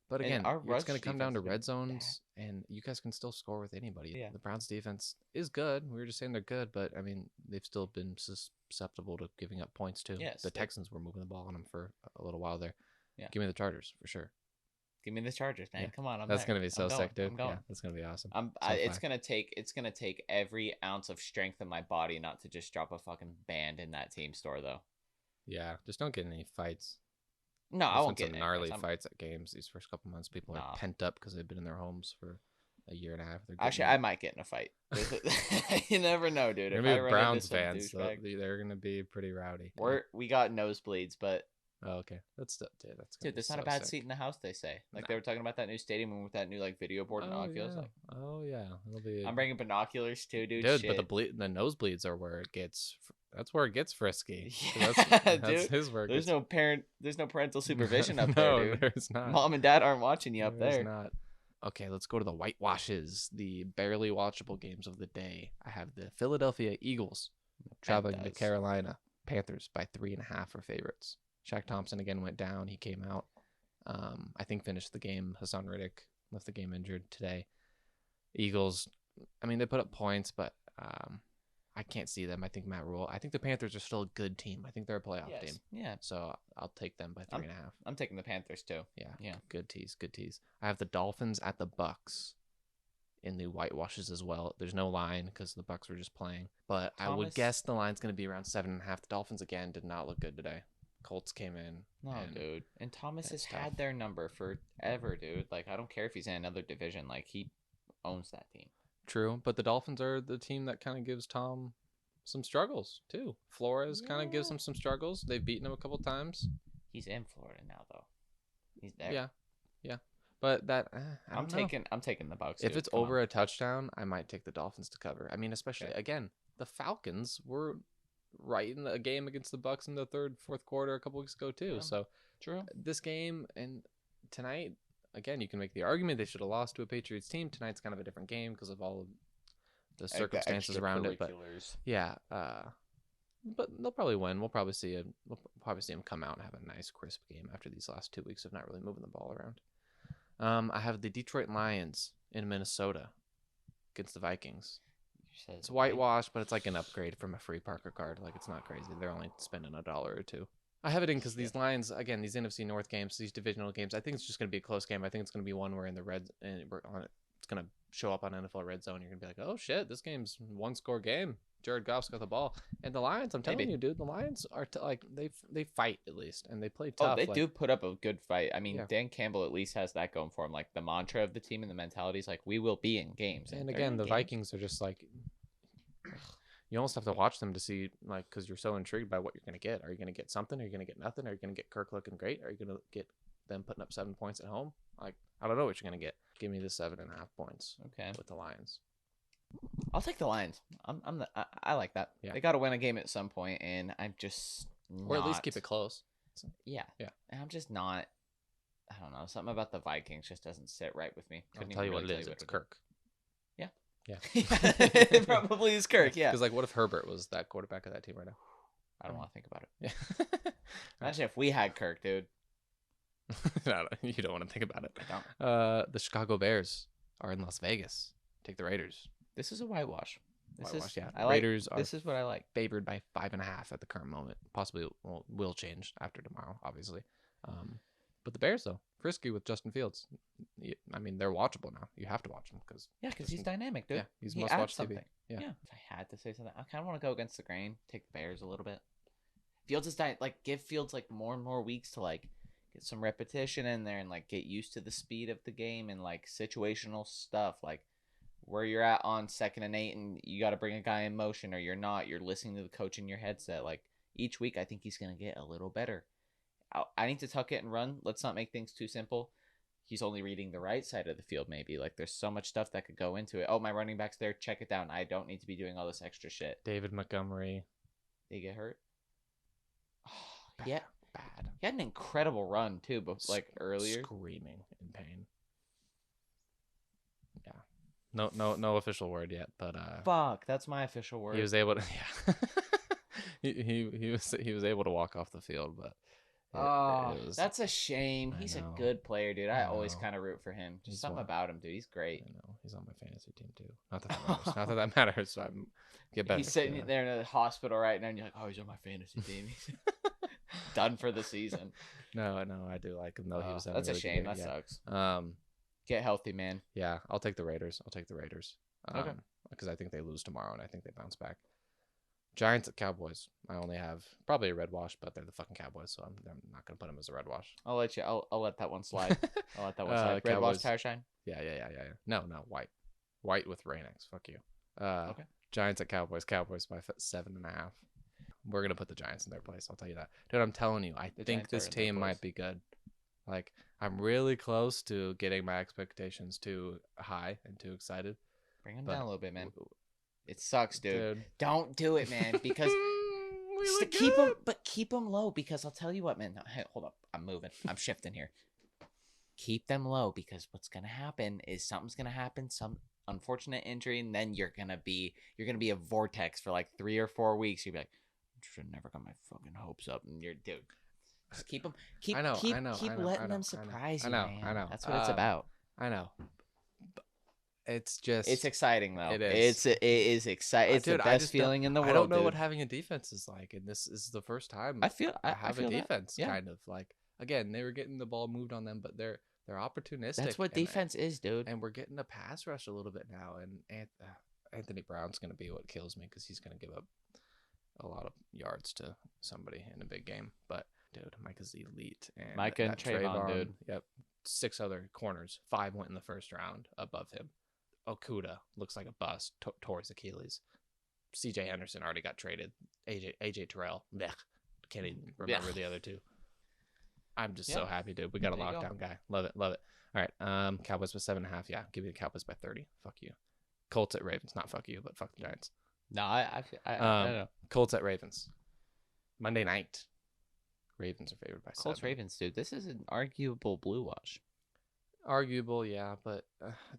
S2: But again, it's going to come down to red zones, and you guys can still score with anybody.
S1: Yeah.
S2: The Browns' defense is good. We were just saying they're good, but, I mean, they've still been susceptible to giving up points, too.
S1: Yes,
S2: the Texans were moving the ball on them for a little while there.
S1: Yeah.
S2: Give me the Chargers, for sure.
S1: Give me the Chargers, man.
S2: Yeah.
S1: Come on.
S2: That's going to be so sick, dude.
S1: I'm going.
S2: Yeah, that's going to be awesome.
S1: It's going to take every ounce of strength in my body not to just drop a fucking band in that team store, though.
S2: Yeah, just don't get any fights.
S1: No, I won't get
S2: some gnarly fights at games these first couple months. People are pent up because they've been in their homes for a year and a half.
S1: Actually, I might get in a fight. You never know, dude.
S2: They're
S1: If
S2: gonna
S1: I
S2: be
S1: run
S2: Browns
S1: into some
S2: fans, so
S1: douchebag-
S2: they're gonna be pretty rowdy.
S1: we got nosebleeds, but
S2: Oh, okay. That's gonna
S1: dude,
S2: be
S1: that's not a
S2: so
S1: bad
S2: sick.
S1: seat in the house. They say like
S2: No.
S1: they were talking about that new stadium with that new like video board and all. It feels like
S2: Oh yeah, it'll be.
S1: I'm bringing binoculars too, dude.
S2: Dude,
S1: Shit.
S2: but the nosebleeds are where it gets. That's where it gets frisky.
S1: Yeah,
S2: That's
S1: dude.
S2: his where it
S1: There's
S2: gets.
S1: no parental supervision up
S2: No,
S1: there, dude.
S2: there's not.
S1: Mom and dad aren't watching you up
S2: There's
S1: there.
S2: not. Okay, let's go to the whitewashes, the barely watchable games of the day. I have the Philadelphia Eagles traveling to Carolina. Panthers by 3.5 are favorites. Shaq Thompson again went down. He came out. I think finished the game. Hassan Riddick left the game injured today. Eagles, I mean, they put up points, but I can't see them. I think Matt Rule. I think the Panthers are still a good team. I think they're a playoff team.
S1: Yeah.
S2: So I'll take them by 3.5.
S1: I'm taking the Panthers too.
S2: Yeah. Good tease. I have the Dolphins at the Bucks in the whitewashes as well. There's no line because the Bucks were just playing. But I would guess the line's going to be around 7.5. The Dolphins, again, did not look good today. Colts came in.
S1: No, dude. And Thomas has had their number forever, dude. Like, I don't care if he's in another division. Like, he owns that team.
S2: True, but the Dolphins are the team that kind of gives Tom some struggles, too. Flores kind of gives him some struggles. They've beaten him a couple times.
S1: He's in Florida now, though. He's there.
S2: Yeah. But that
S1: I'm taking the Bucks.
S2: If it's over a touchdown, I might take the Dolphins to cover. I mean, especially again, the Falcons were right in a game against the Bucks in the fourth quarter a couple weeks ago too. Yeah. So
S1: true.
S2: This game and tonight, again, you can make the argument they should have lost to a Patriots team. Tonight's kind of a different game because of all of the circumstances around it. But yeah, but they'll probably win. We'll probably see them come out and have a nice crisp game after these last 2 weeks of not really moving the ball around. I have the Detroit Lions in Minnesota against the Vikings. It's whitewashed, but it's like an upgrade from a free Parker card. Like, it's not crazy. They're only spending $1 or $2. I have it in because these Lions, again, these NFC North games, these divisional games, I think it's just going to be a close game. I think it's going to be one where in the red, and we're on it. It's going to show up on NFL Red Zone. You're going to be like, oh shit, this game's one-score game. Jared Goff's got the ball, and the Lions. I'm telling you, dude, the Lions are they fight at least, and they play tough.
S1: Oh, they do put up a good fight. I mean, Dan Campbell at least has that going for him. Like the mantra of the team and the mentality is like, we will be in games.
S2: And again, the Vikings are just like, you almost have to watch them to see, like, because you're so intrigued by what you're going to get. Are you going to get something? Are you going to get nothing? Are you going to get Kirk looking great? Are you going to get them putting up 7 points at home? Like, I don't know what you're going to get. Give me the 7.5 points.
S1: Okay.
S2: With the Lions.
S1: I'll take the Lions. I like that. Yeah. They got to win a game at some point, and I'm just
S2: or at least keep it close.
S1: Yeah. And I'm just not. I don't know. Something about the Vikings just doesn't sit right with me.
S2: I'll tell you what it is. It's Kirk.
S1: Yeah.
S2: Yeah.
S1: It probably is Kirk. Yeah.
S2: Because like, what if Herbert was that quarterback of that team right now?
S1: I don't want to think about it.
S2: Yeah.
S1: Imagine if we had Kirk, dude.
S2: No, you don't want to think about it.
S1: I don't.
S2: The Chicago Bears are in Las Vegas. Take the Raiders.
S1: This is a whitewash.
S2: Raiders are
S1: this is what I like.
S2: Favored by 5.5 at the current moment. Possibly will change after tomorrow, obviously. But the Bears, though, frisky with Justin Fields. I mean, they're watchable now. You have to watch him because
S1: he's dynamic, dude.
S2: Yeah, he's must-watch TV.
S1: Yeah. If I had to say something, I kind of want to go against the grain, take the Bears a little bit. Fields is give Fields like more and more weeks to like get some repetition in there and like get used to the speed of the game and like situational stuff like. Where you're at on 2nd and 8 and you got to bring a guy in motion or you're not, you're listening to the coach in your headset. Like each week, I think he's going to get a little better. I need to tuck it and run. Let's not make things too simple. He's only reading the right side of the field. Maybe like there's so much stuff that could go into it. Oh, my running back's there. Check it down. I don't need to be doing all this extra shit.
S2: David Montgomery.
S1: Did he get hurt?
S2: Bad.
S1: He had an incredible run too, but like earlier.
S2: Screaming in pain. No official word yet, but
S1: fuck, that's my official word.
S2: He was able to, he was able to walk off the field, but
S1: that's a shame. He's a good player, dude. I always kind of root for him. Just something about him, dude. He's great.
S2: I know. He's on my fantasy team too. Not that matters. Not that matters. So I'm get better.
S1: He's sitting there in the hospital right now, and you're like, oh, he's on my fantasy team. He's done for the season.
S2: No, I do like him though. He was.
S1: That's a shame. That sucks. Get healthy, man.
S2: Yeah, I'll take the Raiders. Okay. Because I think they lose tomorrow, and I think they bounce back. Giants at Cowboys. I only have probably a red wash, but they're the fucking Cowboys, so I'm not gonna put them as a red wash.
S1: I'll let that one slide. I'll let that one slide. Red wash,
S2: Cowboys.
S1: tire shine.
S2: Yeah. No, white. White with Rain-X. Fuck you.
S1: Okay.
S2: Giants at Cowboys. Cowboys by 7.5. We're gonna put the Giants in their place. I'll tell you that, dude. I'm telling you, I think
S1: Giants
S2: this
S1: are in their
S2: team might be good. Like, I'm really close to getting my expectations too high and too excited.
S1: Bring them down a little bit, man. It sucks, dude.
S2: Dude.
S1: Don't do it, man, because keep them low, because I'll tell you what, man. Hey, hold up. I'm moving. I'm shifting here. Keep them low, because what's going to happen is something's going to happen, some unfortunate injury, and then you're going to be a vortex for like 3 or 4 weeks. You'll be like, I should never got my fucking hopes up, and you're dude. Just keep them. Keep letting them surprise you, man.
S2: I know.
S1: That's what it's about.
S2: I know. It's just.
S1: It's exciting though.
S2: It is.
S1: It is exciting. It's
S2: dude,
S1: the best feeling in the world.
S2: I don't know
S1: dude.
S2: what having a defense is like, and this is the first time
S1: I
S2: have
S1: feel
S2: a defense.
S1: yeah.
S2: Kind of like, again, they were getting the ball moved on them, but they're opportunistic.
S1: That's what defense is, dude.
S2: And we're getting a pass rush a little bit now, and Anthony Brown's gonna be what kills me, because he's gonna give up a lot of yards to somebody in a big game. But dude, Micah's elite. And
S1: Micah and Trevon, dude.
S2: Yep. 6 other corners. 5 went in the first round above him. Okuda looks like a bust. Tore his Achilles. CJ Henderson already got traded. AJ Terrell. Blech. Can't even remember the other two. I'm just so happy, dude. We got a lockdown guy. Love it. All right. Cowboys by 7.5. Yeah, give me the Cowboys by 30. Fuck you. Colts at Ravens. Not fuck you, but fuck the Giants.
S1: No, I don't know.
S2: Colts at Ravens. Monday night. Ravens are favored by 7.
S1: Colts Ravens, dude. This is an arguable blue wash.
S2: Arguable, yeah, but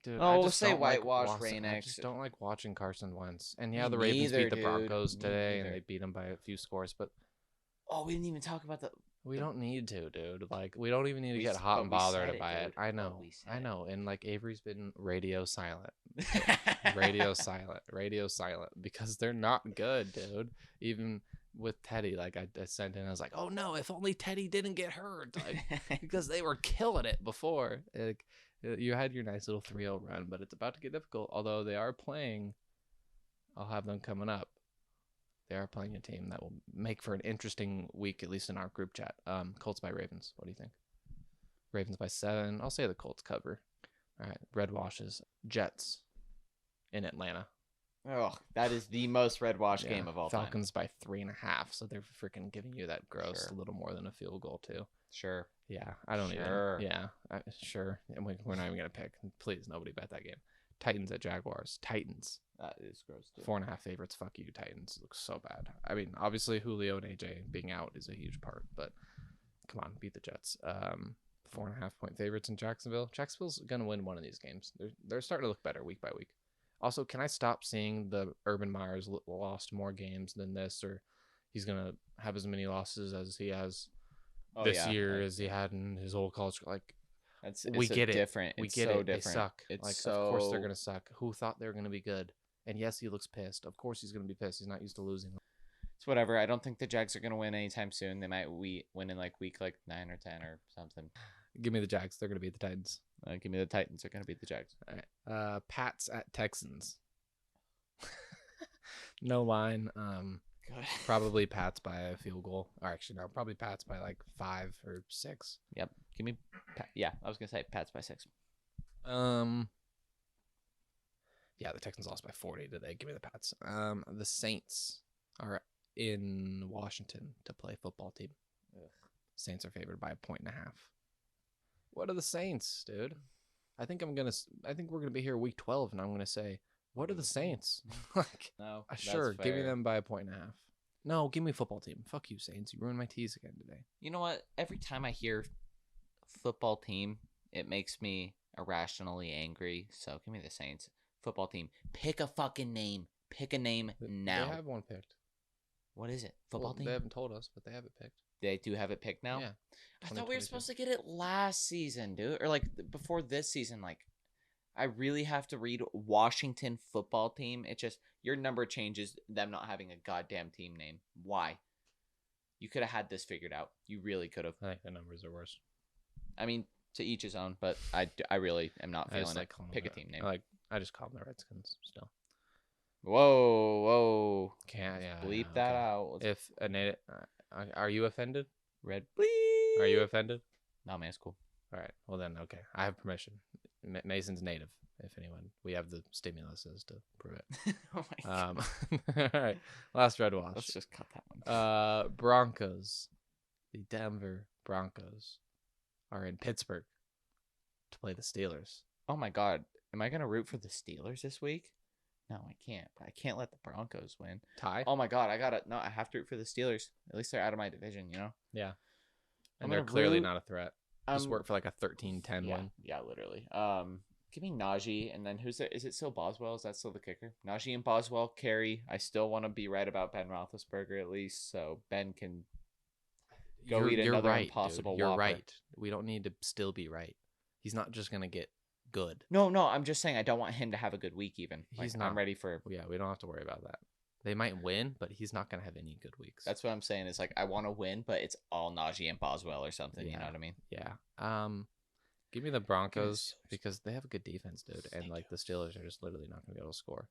S2: dude,
S1: Oh,
S2: I just
S1: say
S2: don't like
S1: whitewash
S2: watching- I
S1: Rain-X.
S2: just don't like watching Carson Wentz. And
S1: Me
S2: yeah, the Ravens
S1: neither,
S2: beat the
S1: dude.
S2: Broncos
S1: Me
S2: today,
S1: neither.
S2: and they beat them by a few scores. But
S1: Oh, we didn't even talk about the.
S2: we don't need to, dude. Like, we don't even need to
S1: We
S2: get
S1: s-
S2: hot
S1: but
S2: and
S1: we
S2: bothered
S1: said it,
S2: by it.
S1: dude.
S2: I
S1: But
S2: know,
S1: we said
S2: I
S1: it.
S2: know. And like Avery's been radio silent, radio silent, because they're not good, dude. Even with Teddy, like I sent in, I was like, oh no, if only Teddy didn't get hurt, like, because they were killing it before. Like, you had your nice little 3-0 run, but it's about to get difficult. Although they are playing, I'll have them coming up. They are playing a team that will make for an interesting week, at least in our group chat. Colts by Ravens. What do you think? Ravens by 7. I'll say the Colts cover. All right. Red washes. Jets in Atlanta.
S1: Oh, that is the most red wash game of all
S2: Falcons by 3.5. So they're freaking giving you that gross,
S1: Sure.
S2: a little more than a field goal too.
S1: Sure.
S2: Yeah, I don't
S1: Sure.
S2: even. Yeah, sure. And we're not even gonna pick. Please, nobody bet that game. Titans at Jaguars. Titans.
S1: That is gross, dude.
S2: 4.5 favorites. Fuck you, Titans. Looks so bad. I mean, obviously Julio and AJ being out is a huge part, but come on, beat the Jets. 4.5 point favorites in Jacksonville. Jacksonville's gonna win one of these games. They're starting to look better week by week. Also, can I stop seeing the Urban Meyer's lost more games than this, or he's gonna have as many losses as he has this year as he had in his whole college? Like, we get it.
S1: Different.
S2: We
S1: It's
S2: get
S1: so
S2: it.
S1: different.
S2: They suck.
S1: It's
S2: like,
S1: so...
S2: of course they're gonna suck. Who thought they were gonna be good? And yes, he looks pissed. Of course he's gonna be pissed. He's not used to losing.
S1: It's whatever. I don't think the Jags are gonna win anytime soon. They might win in like week 9 or 10 or something.
S2: Give me the Jags. They're gonna beat the Titans.
S1: Give me the Titans. They're gonna beat the Jags.
S2: All right. Pats at Texans. No line.
S1: Good.
S2: Probably Pats by a field goal. Or actually, no, probably Pats by like 5 or 6.
S1: Yep. Give me. Yeah, I was gonna say Pats by 6.
S2: Yeah, the Texans lost by 40 today. Give me the Pats. The Saints are in Washington to play football team.
S1: Ugh.
S2: Saints are favored by 1.5. What are the Saints, dude? I think we're gonna be here week 12, and I'm gonna say, what are the Saints? Like,
S1: No.
S2: sure,
S1: that's
S2: give me
S1: fair.
S2: them by 1.5. No, give me football team. Fuck you, Saints. You ruined my tease again today.
S1: You know what? Every time I hear football team, it makes me irrationally angry. So give me the Saints. Football team. Pick a fucking name. Pick a name now.
S2: They have one picked.
S1: What is it? Football team?
S2: They haven't told us, but they have it picked.
S1: They do have it picked now?
S2: Yeah.
S1: I thought we were
S2: 2022.
S1: supposed to get it last season, dude. Or like before this season. Like, I really have to read Washington football team. It just, your number changes them not having a goddamn team name. Why? You could have had this figured out. You really could have.
S2: I think the numbers are worse.
S1: I mean, to each his own, but I really am not
S2: I just
S1: feeling
S2: like
S1: it.
S2: calling
S1: Pick a
S2: them
S1: team name.
S2: I just call them the Redskins still.
S1: Whoa.
S2: Can't. Yeah.
S1: Bleep
S2: yeah,
S1: that
S2: okay.
S1: out. Let's
S2: If a native, are you offended?
S1: red bleep.
S2: Are you offended?
S1: No, man, it's cool.
S2: All right. Well then, okay. I have permission. Mason's native. If anyone, we have the stimuluses to prove it.
S1: Oh my god.
S2: All right. Last red wash.
S1: Let's just cut that one.
S2: Broncos. The Denver Broncos are in Pittsburgh to play the Steelers.
S1: Oh my god. Am I gonna root for the Steelers this week? No, I can't. But I can't let the Broncos win.
S2: Tie?
S1: Oh my god, I have to root for the Steelers. At least they're out of my division, you know?
S2: Yeah.
S1: I'm
S2: And they're
S1: gonna
S2: clearly
S1: root-
S2: not a threat. Just work for like a 13-10 win.
S1: Yeah, literally. Give me Najee, and then who's it? Is it still Boswell? Is that still the kicker? Najee and Boswell carry. I still want to be right about Ben Roethlisberger at least, so Ben can go eat another
S2: right,
S1: impossible
S2: dude. You're
S1: Whopper.
S2: right. We don't need to still be right. He's not just gonna get good.
S1: No, I'm just saying I don't want him to have a good week even.
S2: He's
S1: I'm
S2: not.
S1: ready for.
S2: Yeah, we don't have to worry about that. They might win, but he's not gonna have any good weeks.
S1: That's what I'm saying. Is like I want to win, but it's all Najee and Boswell or something. You know what I mean?
S2: Yeah. Give me the Broncos
S1: Steelers.
S2: because they have a good defense, dude, and like the Steelers are just literally not gonna be able to score.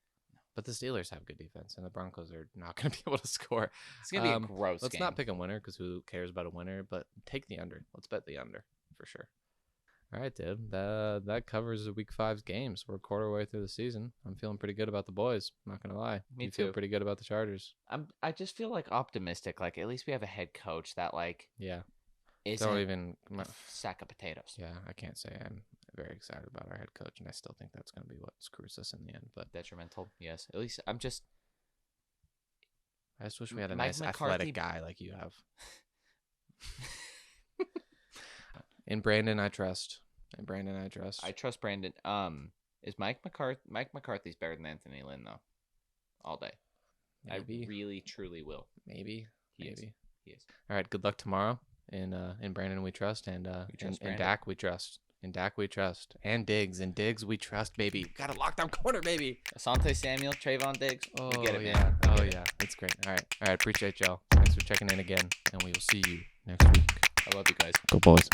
S2: But the Steelers have good defense, and the Broncos are not gonna be able to score.
S1: It's gonna be a gross
S2: Let's
S1: game.
S2: not pick a winner because who cares about a winner? But take the under. Let's bet the under for sure. All right, dude. That covers the Week 5's games. We're a quarter way through the season. I'm feeling pretty good about the boys. I'm not gonna lie.
S1: Me
S2: You feel
S1: too.
S2: pretty good about the Chargers.
S1: I just feel like optimistic. Like at least we have a head coach that like
S2: Yeah.
S1: isn't
S2: Don't even.
S1: a sack of potatoes.
S2: Yeah, I can't say I'm very excited about our head coach, and I still think that's gonna be what screws us in the end. But
S1: Detrimental. Yes. At least I'm just.
S2: I just wish we had a
S1: Mike
S2: nice
S1: McCarthy-
S2: athletic guy like you have. In Brandon, I trust.
S1: I trust Brandon. Is Mike McCarthy's better than Anthony Lynn though? All day.
S2: Maybe.
S1: I really truly will.
S2: Maybe.
S1: He is.
S2: Maybe.
S1: He is.
S2: All right. Good luck tomorrow. In Brandon, we trust, and
S1: trust
S2: in
S1: Brandon.
S2: Dak, we trust. In Dak, we trust, and Diggs, we trust, baby. Got a lockdown corner, baby.
S1: Asante Samuel, Trevon Diggs.
S2: Oh
S1: We get it,
S2: yeah.
S1: man.
S2: Oh yeah. It's great. All right. Appreciate y'all. Thanks for checking in again, and we will see you next week.
S1: I love you guys.
S2: Go boys.